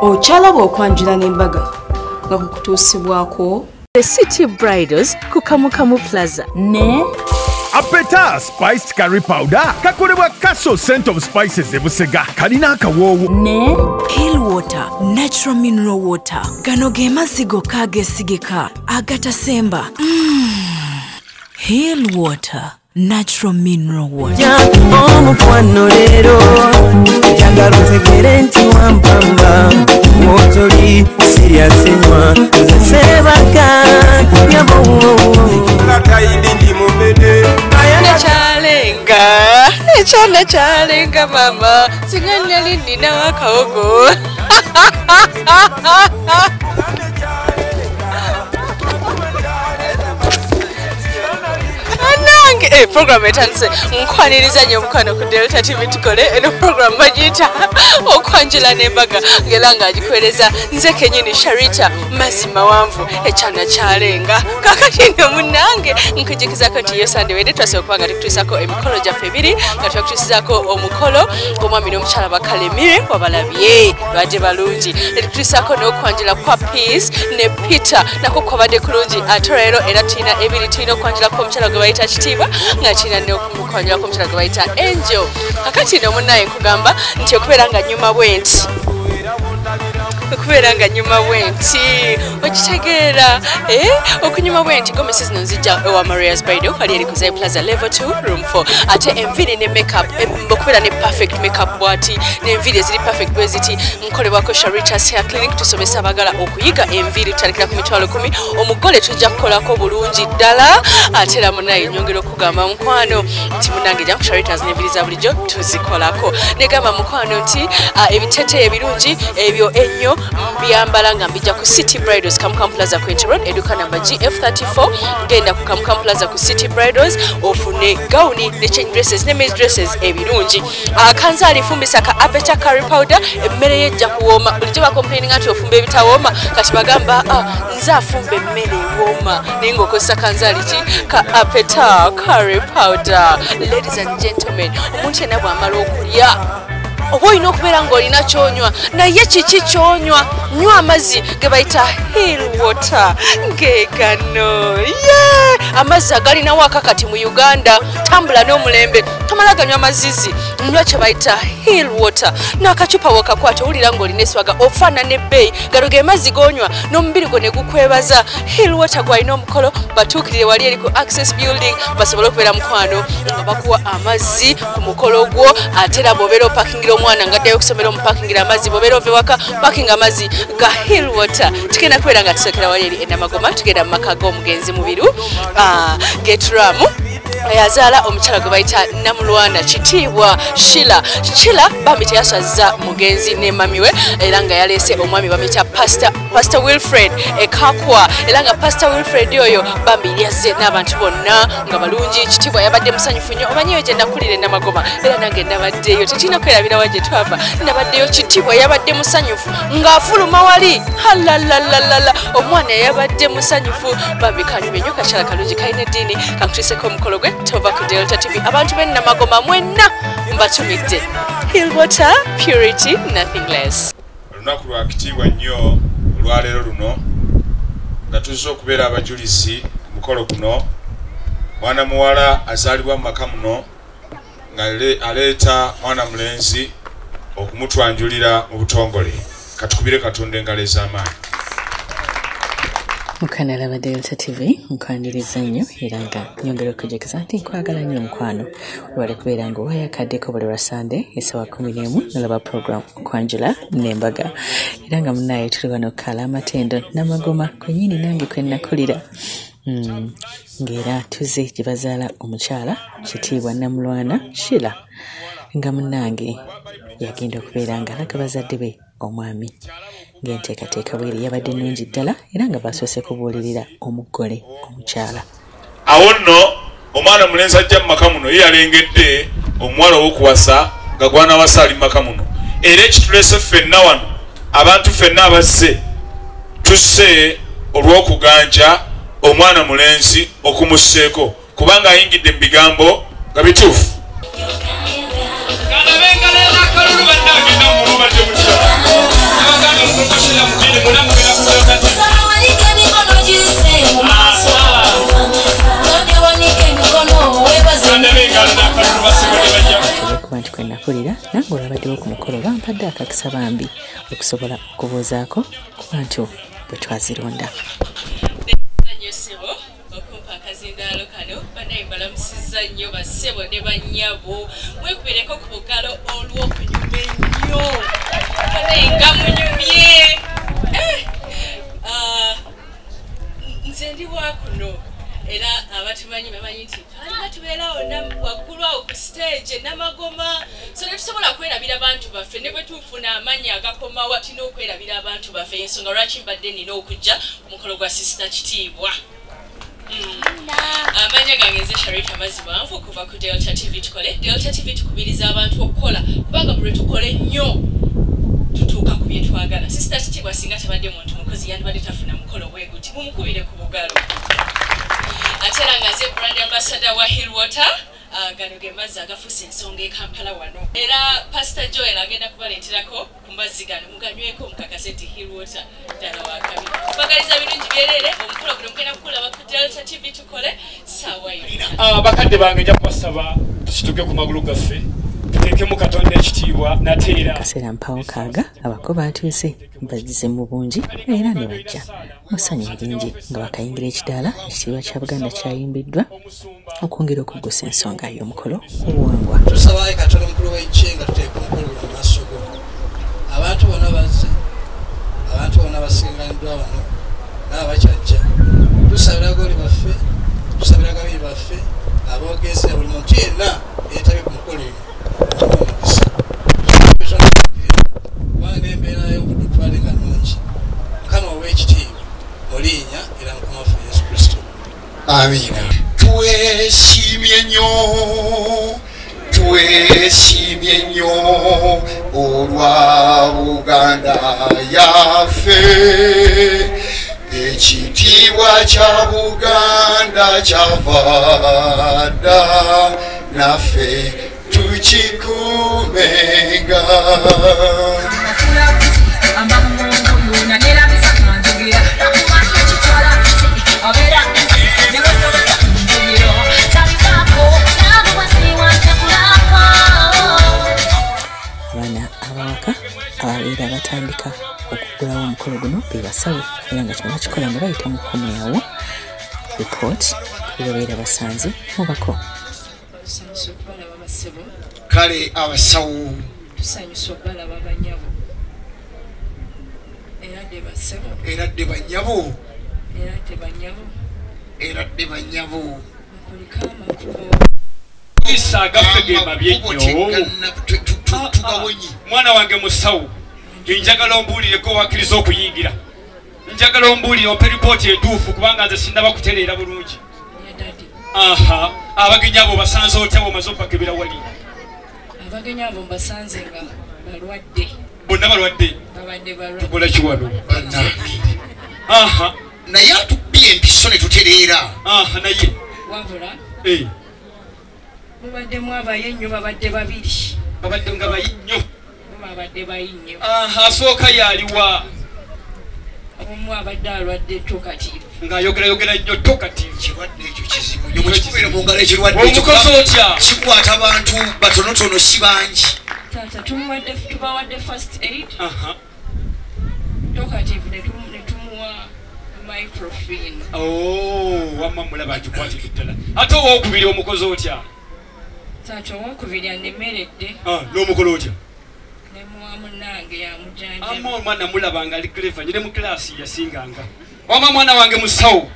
Ochalaba okwanjula n'embaga nga kukutuusibwako The City Bridals ku Kamukamu Plaza ne Apeta spiced curry powder kakolebwa Castle Scent of Spices e Busega kalina akawoowo ne Hill Water Natural Mineral Water gano ge mazzi gokka ageesigika agatasemba. Hill Water Natural Mineral Water. Omukwano leero njagala otegere nti wampamba wotoli siryasenywa nzesebaka Nakayidi ndi mubede Chalenga mama singanya nina wakaogo program etanse nkwaniriza nyo mukano ku Delta TV tukole eno program majita okwanjula n'embaga ngelanga agikwereza nze kenyini Sharita mazima wanvu echana chalenga kakati no munange nkujikiza ko tiyo sande wede twase okubanga tutusako emikolo jaffe ebiri nga twakutusizako omukolo omwami n'omukyala bakalemire wabalabye baje balungi tutusako n'okwanjula kwa Peace ne Peter nako kwabade kulungi atorero era tina ebiri tino kwanjula ko omukyala gwe bayita Kitiba nga china ne okukwanjula ko omukyala gwe bayita Angel kakati no munaye nkugamba nti okubeera nga nyuma bwenti okubeera nyuma bwenti okitegeera okunyuma bwenti gomesi zino nzija ewa Maria's Bridal kali eri ku Plaza level 2 room 4 ate enviri ne makeup okubeera ne perfect makeup bwati n'enviri eziri perfect bweziti nkolebwako Sharita's Hair Clinic tusomesa abagala okuyiga enviri tutalekera ku mitwalo 10 omugole tujja kukolako bulungi ddala ate era munaye nyongera okugamba mukwano nti munange jja ku Sharita's n'enviri za bulijjo tuzikolako negamba mukwano nti ebitete ebirungi ebyo ennyo byambala nga mbijja ku City Bridals Kamukamu Plaza Quinty Road eduka number GF34 genda ku Kamukamu Plaza ku City Bridals ofune gauni ne change dresses ne men's dresses ebirungi akanzali fumbisa ka Apeta curry powder emmere yejja kuwoma bulijjo ba complaining ati ofumbe ebitawooma kati bagamba nze afumbe emmere ewooma ningo okozesa kanzali ki ka Apeta curry powder. Ladies and gentlemen, omuntu yenna bw'amala okulya oba olina okubeera ng'olina kyonywa naye kiki kyonywa nywa amazzi ge bayita Hill Water ngegano amazzi agalinawo akakati mu Uganda tambula n'omulembe tomala ganywa amazizi nywa kye bayita Hill Water n'akacupa wakakwata owulira ng'olina eswaga ofaana n'ebbeeyi gano ge mazzi gonywa n'omubiri gwo ne gukwebaza. Hill Water gwalina omukolo batuukirire wali eri ku Access Building basobole okubeera mukwano nga bakuwa amazzi ku mukolo gwo ate era bw'obeera opakingira omwana nga addayo okusomera omupakingira amazzi bw'obeera ova ewaka pakinga amazzi ga Hill Water tugenda kubeera nga tusookera wali eri Namagoma tugenda mu maka g'omugenzi Mubiru Geturamu yazaala omukyala gwe bayita Namulwana Kitiibwa Shila bambi teyasazza mugenzi ne mami we era nga yaleese omwami bamuyita Pastor Wilfred Ekakwa era nga Pastor Wilfred oyo bambi yazze n'abantu bonna nga balungi. Kitiibwa yabadde musanyufu nnyo omanyiyo gye nakulira Namagoma era nange nabaddeyo tetina kwerabira wagye twava nabaddeyo. Kitiibwa yabadde musanyufu ng'afuluma wali halalalala omwana yabadde musanyufu bambi kanyume nnyo kakyala kalungi kalina eddiini kakutuuseko omukolo gwe tova ku Delta TV abantu b'e Namagoma mwenna mbatumidde. Hill Water purity nothing less. Olunaku lwa kitiibwa nnyo olwaleero luno nga tuzze okubeera abajulizi mukolo guno mwana muwala azaalibwa mu maka muno nga aleeta mwana mulenzi okumutwanjulira mu butongole. Katukubire Katonda engalo ez'amaanyi. Mukanala ba Delta TV nkwaniriza nnyo era nga nyongera okujjukiza nti nkwagala nnyo mukwano wali kubeera nga wayakaddeko buli lwa Sunday essaawa 11 nolaba program okwanjula n'embaga era nga munaye tuli wano kala amatendo Namagoma kwenyini nange kwe nakulira ng'era tuze gye bazaala omukyala Kitiibwa Namulwana Shila nga munnange yagenda okubeera nga alaga bazadde be omwami ng'enteekateeka bweri yabadde nnungi ddala era nga basoose kubuulirira omugole omukyala. Awo nno omwana mulenzi ajja mu maka muno ye yalengedde omuwala ow'okuwasa nga gwanawasa ali mu maka muno era ekitulese ffenna wano abantu ffenna abazze tusse olw'okuganja omwana mulenzi okumusseeko kubanga ayingidde mu bigambo nga bituufu. olwabaddewo ku mukolo bampadde akakisa bambi okusobola okubuuzaako ku bantu bwe twazironda. okumpa akazindaalo kano banaye balamusizza nnyo bassebo ne bannyabo mwekubireko ku bugalo olw'okunyuma ennyo banaye nga munyumye nze ndi wakuno era abatumanyi bamanyi nti twalina tubeerawo waggulu awo ku stage namagoma so ne tusobola kwerabira abantu baffe ne bwe tufuna amannya agakomawa tulina okwerabira abantu baffe ensonga lwaki mbadde nina okujja ku mukolo gwa sisita kitiibwa. Amanya gange nze Sharita Mazibanvu kuva ku Delta TV tukole. Delta TV tukubiriza abantu okukola kubanga bwe tukole nnyo tutuuka ku bye twagala. Sister Kitiibwa singa tabadde muntu mukozi yandibadde tafuna mukolo bwe guti mumukubire ku bugalo. Ate era nga nze brand ambassador wa Hillwater gano ge mazzi agafuusa ensonga e Kampala wano. Era Pastor Joel agenda kubaleeterako ku mazzi gano muganyweko mukakase nti Hillwater ddala wakabi. Bagaliza birungi byerere omukolo guno mugenda kukulaba ku Delta TV tukole saawa yonna. Bakadde bange nja kubasaba tukituke ku magulu gaffe tuteekemu Katonda ekitiibwa nateera. Kaseera mpawo kaaga abako batuuse bazze mu bungi era ne bajja musanyu lingi nga bakayingira ekidaala ekitiibwa kya Buganda kyayimbiddwa okwongera okuggusa ensonga y'omukolo obuwangwa. Tusabaye Katonda omukulu w'ekikinga tuteeke omukolo guno mu maaso go. Abantu bonna bazze, abantu bonna basinganiddwa wano n'abakyajja. Tusabira goli baffe, tusabira gabiri baffe, aboogezi buli muntu yenna yeetabye ku mukolo eno. Kubanga n'embeera y'obudutwale nga nnungi. Mukama ow'ekitiibwa muliinya era Mukama waffe Yesu Kristo. Amiina. Twesiimye nnyo olwa Buganda yaffe. Ekitiibwa kya Buganda kyava dda naffe tukikuumenga. Abaana abawaka ababeera batandika okugulawo omukolo guno be basawo era nga kyonna kikola nga bayita mu kkomyawo report bebabeera basanze mubako. Kale abasawo tusanyusa okubalaba banyabo era dde basebo era dde banyabo mukulika amakubo isa agaffe ge mabye nnyo. Mwana wange musawo njagala ombuulireko wakkiriza okuyingira. Njagala ombuulire ompe ripooti entuufu kubanga nze sinnaba kutereera bulungi. Abagenyi abo basanze otya bw'omaze okubakebera wali? Abagenyi abo mbasanze nga balwadde. Bonna balwadde? Babadde balwadde. Tukola ki wano? Naye atubbye empiso ne tutereera. Naye wabula mubaddemu abayennyo babadde babiri. Babadde nga bayinnyo? Babadde bayinnyo. Asooka yaliwa? Omu abadde alwadde tokatiivu. Ng'ayogera nnyo tokatiivu. Ekirwadde ekyo kizibu nnyo mukikubeera mu ngalo ekirwadde ekyo. Omukozi otya? Kikwata abantu batonotono si bangi. Taata tubawadde first aid. Tokatiivu ne tumuwa microfilm. Wamma mulaba agikwatira ddala. Ate owookubiri omukozi otya? Taata owookubiri anemeredde. N'omukolo otya? Nemuwa munnange yamujjanjaba. Omwana mulaba nga ali clever nyine mu kilaasi yasinganga. Wamma mwana wange musawo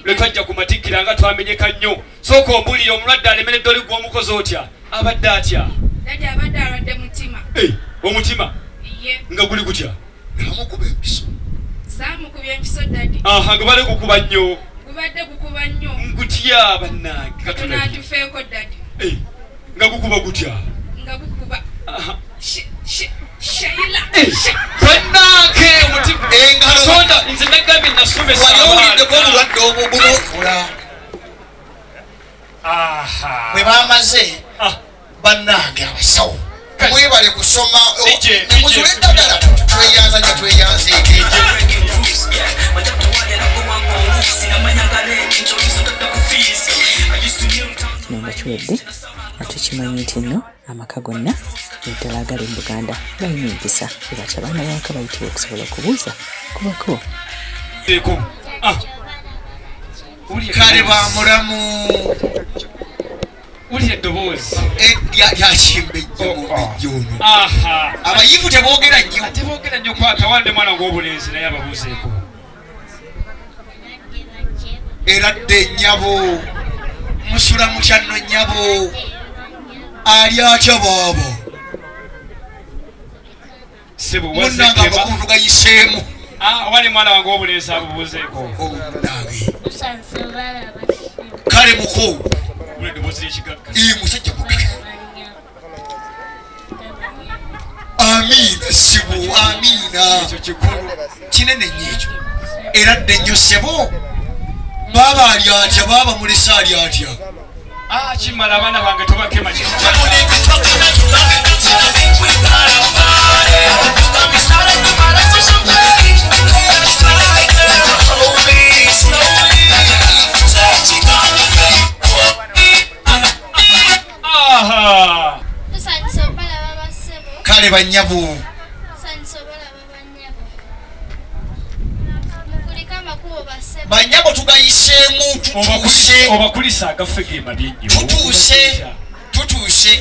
lwe twajja ku matikkira nga twamenyeka nnyo. Sooka ombuulire omulwadde alemeredde oli gwe omukozi otya? Abadde atya? Daddy abadde alwadde mutima. Omutima? Ye. Nga guli gutya? Namukuba empiso. Saamukubya empiso daddy. Nga bale gukuba nnyo. Gubadde gukuba nnyo. Gutya bannange? Katonda atufeeko daddy. Nga gukuba gutya? Nga gukuba. Sheila. Bannange omutima. Katonda nze nagambye nasomesa abaana. Waliwuliddeko obulwadde obwo buno. Bwe bamaze bannange abasawo mwebale kusoma nemuzula eddagala tweyanzeeke. Kino nga kiwedde ate kimanyi nti nno amaka gonna eddalagala mu Buganda balina empisa ebaca abaana bawaka bayitibwa okusobola okubuuza kubako kale bamulamu ulya eddoboozi lyakimba ejjo ono abayivu teboogera nnyo kwata wande mwana ng'obulenzi naye ababuuzeeko eradde ennyabo musula mutya nno nnyabo ali atya baabo munnanga amakulu gayiseemu wali mwana wange w'obulenzi abubuuzeeko kale muko eddoboozi ly'ekigagga musajja mugagga amiina sibu amiina kinene nnyo ekyo eradde nnyo ssebo baaba ali atya baaba mulesa ali atya kimala abaana bange tobakema kale bannyabo banyabo tugayiseemu tutuuse obakulisa agaffe ge mabyenyo tutuuse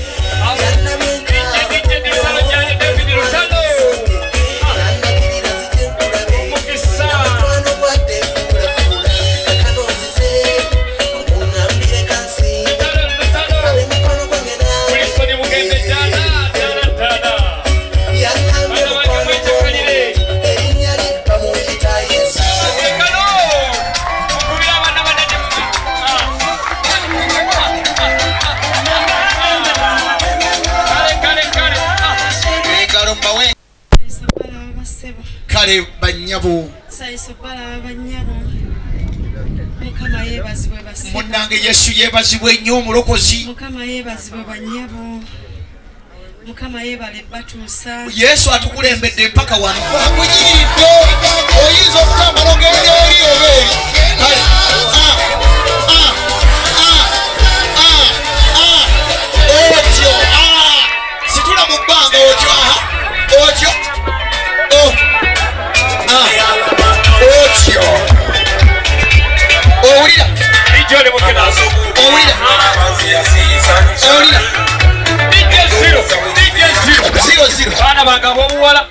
kale bannyabo munnange yesu yeebazibwe nnyo omulokozi yesu atukulembedde mpaka wano akuyiridde oyinza okutambala ogende eri oba eri otyo situla mu bbanga otyo otyo otyo owulira owulira owulira zero baana bange ab'obuwala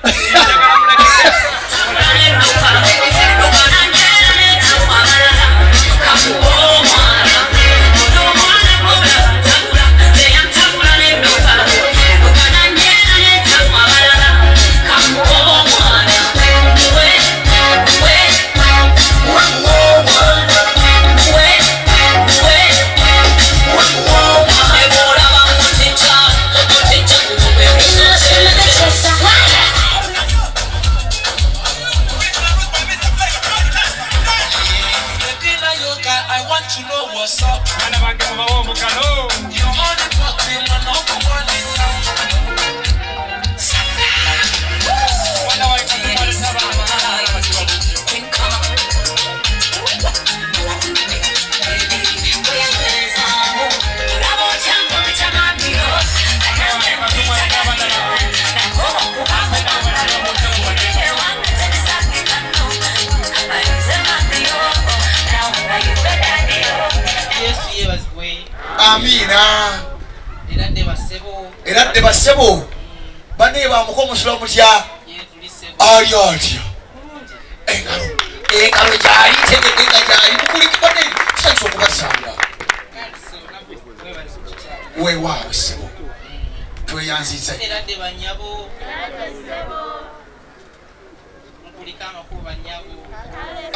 amiina eradde basebo bane bamuko omusula mutya ali atya engalo gyali tegedde nga gyali mukulikibane kisanyusa okubasanga weewaawo sebo tweyanziza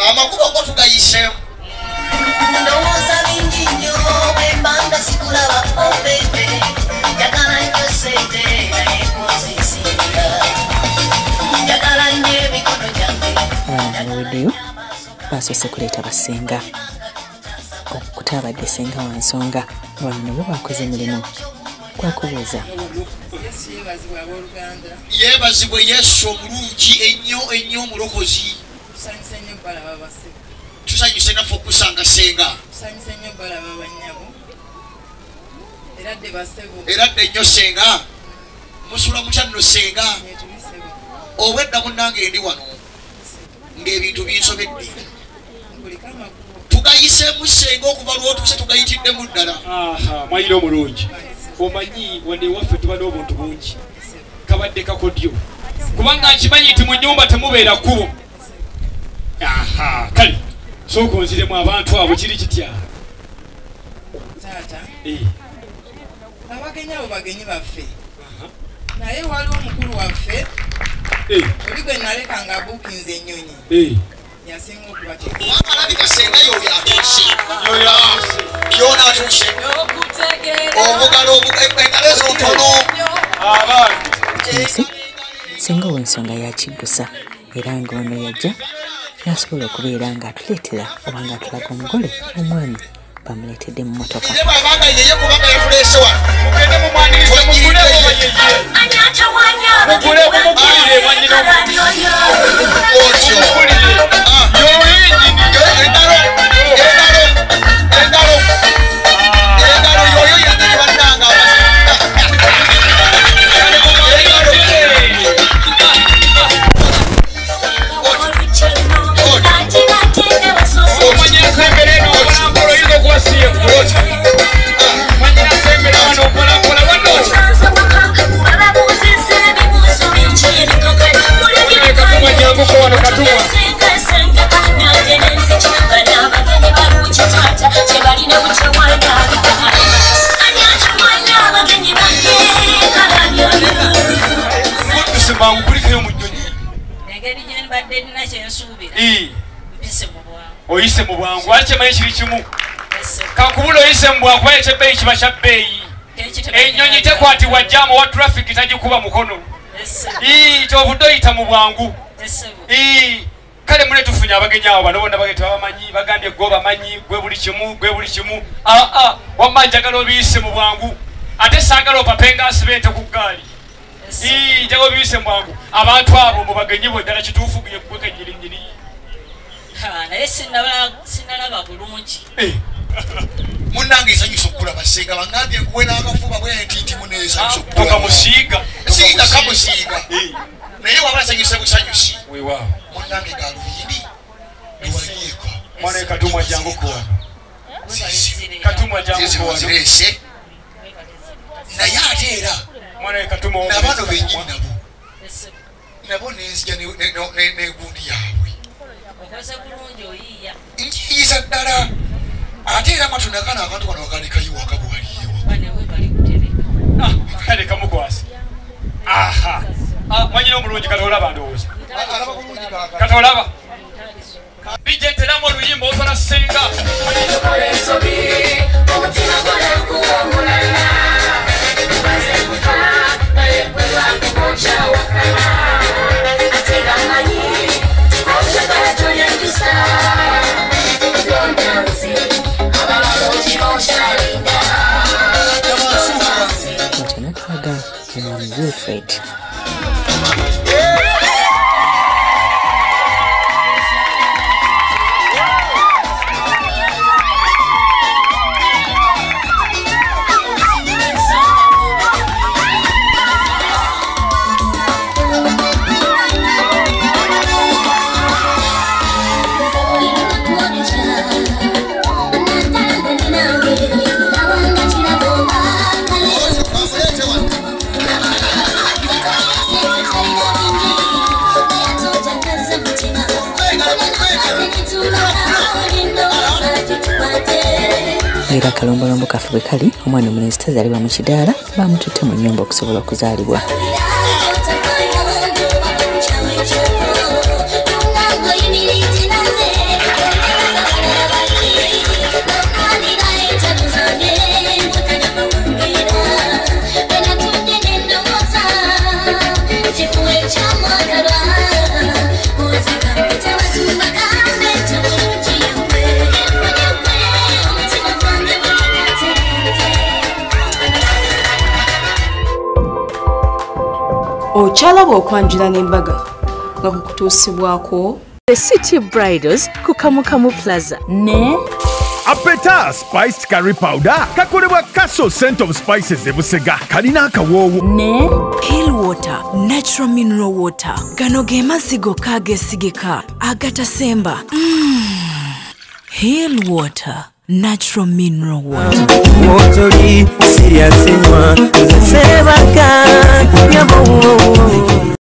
amakubo go tugayiseemu ndowooza bingi nnyo bwembanga sikulaba obebe njagala nnyo sente naye kunzisinga njagala nnyo emikono gyange abaana baweddeyo basoose kuleeta basenga okutabadde senga wansonga bano nabo bakoze mulimu gwakubuuza yeebazibwe yesu omulungi ennyo ennyo omulokozi tusanyuse naffe okusanga senga eradde nnyo senga musula mukyano senga obwedda munnange ndi wano ng'ebintu binsobedde tugayisemu senga okuva lwotuse tugayitiddemu ddala mwayira omulungi omanyi wane waffe tuba n'obuntu bungi kabadde kakodyo kubanga nkimanyi nti mu nnyumba temubeera kkubo kale sooka onziremu abantu abo kiri kitya taata abagenyi abo bagenyi baffe naye waliwo omukulu waffe oli gwe naleka nga buukinze ennyonyi yasinga okubateekasenga yona atuse obugalo engalo ezotono nsi singa ow'ensonga yakiggusa era ng'ono yajja nasobola okubeera ng'atuleetera oba ng'atulaga omugole omwami bamuleetedde mu motoka oyise mu bwangu akimanyi kiri kimu kakubula oyise mu bwangu kuba ekyebbeeyi kiba kya bbeeyi ennyonyi tekwatibwa jjaamu wa traffic tagikuba mukono kyovudde oyita mu bwangu kale mule tufunye abagenyi abo bano bonna bagenda babamanyi bagambye gwe bamanyi gwe buli kimu wamma njagala obiyise mu bwangu ate saagala opapenga asibe ente ku ggaali njagala obiyise mu bwangu abantu abo mu bagenyi bo ddala kituufu gweka nyirinyiri naye sinalaba bulungi munnange esanyusa okulaba senga bangambye nkuwe n'akafuba bwentinti muneesanyusa okulaba musiiga kamusiiga naye waba asanyusa busanyusi munnange galuyindi ewaliyeeka mwana katumwa jangu kuwano katumwa jangu kuwano zirese naye ate era nabano benyini nabo nenzija negundi yaabwe njiyiza ddala ate era matunda kana akantu kano wakanikayiwaka bwaliyewa kale kamukwasi mwanyina omulungi katolaba ndowooza katolaba bijenteramu oluyimba osola senga watanatwaga omwami Wilfred era kalombolombo kaffe bwe kali omwana omulenzi tazaalibwa mu kidaala bamututte mu nnyumba okusobola okuzaalibwa okyalaba okwanjula n'embaga nga kukutuusibwako The City Bridals ku Kamukamu Plaza ne Apeta spiced curry powder kakolebwa Castle Scent of Spices e Busega kalina akawoowo ne Hill Water Natural Mineral Water gano ge mazzi gokka ageesigika agatasemba. Hill Water Natural Mineral Water. Wotoli serious nywa, sebaka nyabo.